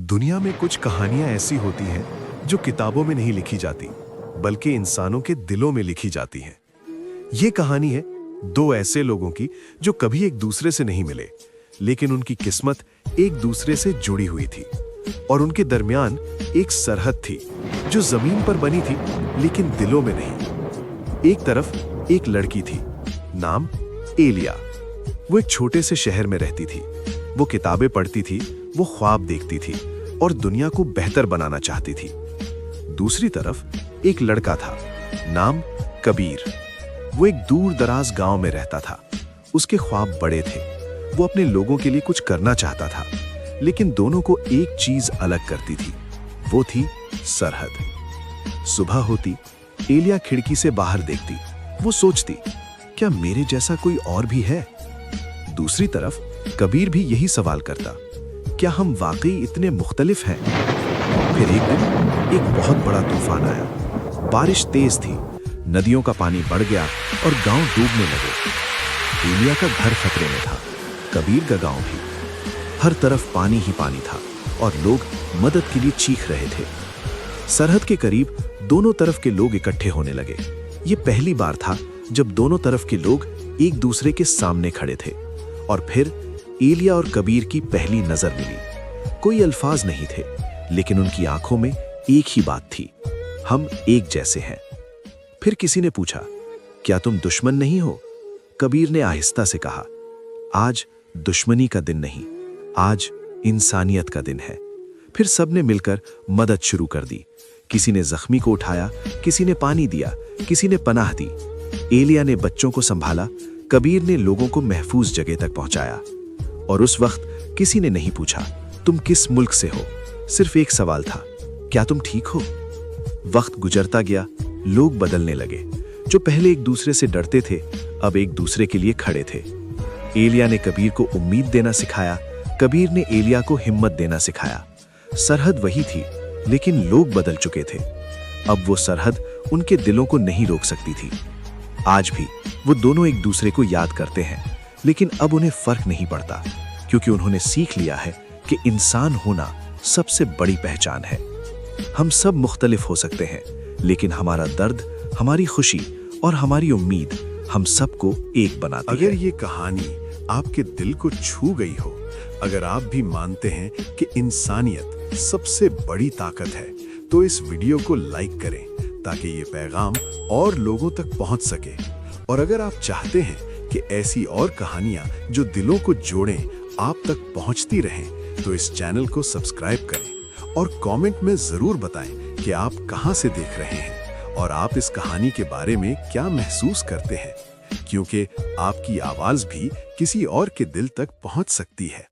दुनिया में कुछ कहानियां ऐसी होती हैं जो किताबों में नहीं लिखी जाती, बल्कि इंसानों के दिलों में लिखी जाती हैं। ये कहानी है दो ऐसे लोगों की जो कभी एक दूसरे से नहीं मिले, लेकिन उनकी किस्मत एक दूसरे से जुड़ी हुई थी और उनके दरमियान एक सरहद थी जो जमीन पर बनी थी लेकिन दिलों में नहीं। एक तरफ एक लड़की थी, नाम एलिया। वो एक छोटे से शहर में रहती थी। वो किताबें पढ़ती थी, वो ख्वाब देखती थी और दुनिया को बेहतर बनाना चाहती थी। दूसरी तरफ एक लड़का था, नाम कबीर। वो एक दूर दराज गांव में रहता था। उसके ख्वाब बड़े थे, वो अपने लोगों के लिए कुछ करना चाहता था, लेकिन दोनों को एक चीज अलग करती थी, वो थी सरहद। सुबह होती, एलिया खिड़की से बाहर देखती। वो सोचती, क्या मेरे जैसा कोई और भी है? दूसरी तरफ कबीर भी यही सवाल करता, क्या हम वाकई इतने मुख्तलिफ हैं? फिर एक दिन एक बहुत बड़ा तूफान आया। बारिश तेज थी, नदियों का पानी बढ़ गया और गांव डूबने लगे। एलिया का घर खतरे में था, कबीर का गांव भी। हर तरफ पानी ही पानी था और लोग मदद के लिए चीख रहे थे। सरहद के करीब दोनों तरफ के लोग इकट्ठे होने लगे। ये पहली बार था जब दोनों तरफ के लोग एक दूसरे के सामने खड़े थे। और फिर एलिया और कबीर की पहली नजर मिली। कोई अल्फाज नहीं थे, लेकिन उनकी आंखों में एक ही बात थी, हम एक जैसे हैं। फिर किसी ने पूछा, क्या तुम दुश्मन नहीं हो? कबीर ने आहिस्ता से कहा, आज दुश्मनी का दिन नहीं, आज इंसानियत का दिन है। फिर सबने मिलकर मदद शुरू कर दी। किसी ने जख्मी को उठाया, किसी ने पानी दिया, किसी ने पनाह दी। एलिया ने बच्चों को संभाला, कबीर ने लोगों को महफूज जगह तक पहुंचाया। और उस वक्त किसी ने नहीं पूछा, तुम किस मुल्क से हो? सिर्फ एक सवाल था, क्या तुम ठीक हो? वक्त गुजरता गया, लोग बदलने लगे। जो पहले एक दूसरे से डरते थे, अब एक दूसरे के लिए खड़े थे। एलिया ने कबीर को उम्मीद देना सिखाया, कबीर ने एलिया को हिम्मत देना सिखाया। सरहद वही थी, लेकिन लोग बदल चुके थे। अब वो सरहद उनके दिलों को नहीं रोक सकती थी। आज भी वो दोनों एक दूसरे को याद करते हैं, लेकिन अब उन्हें फर्क नहीं पड़ता, क्योंकि उन्होंने सीख लिया है कि इंसान होना सबसे बड़ी पहचान है। हम सब मुख्तलिफ हो सकते हैं, लेकिन हमारा दर्द, हमारी खुशी और हमारी उम्मीद हम सबको एक बनाती है। अगर ये कहानी आपके दिल को छू गई हो, अगर आप भी मानते हैं कि इंसानियत सबसे बड़ी ताकत है, तो इस वीडियो को लाइक करें ताकि ये पैगाम और लोगों तक पहुंच सके। और अगर आप चाहते हैं कि ऐसी और कहानियां जो दिलों को जोड़ें आप तक पहुंचती रहें, तो इस चैनल को सब्सक्राइब करें और कमेंट में जरूर बताएं कि आप कहां से देख रहे हैं और आप इस कहानी के बारे में क्या महसूस करते हैं, क्योंकि आपकी आवाज भी किसी और के दिल तक पहुंच सकती है।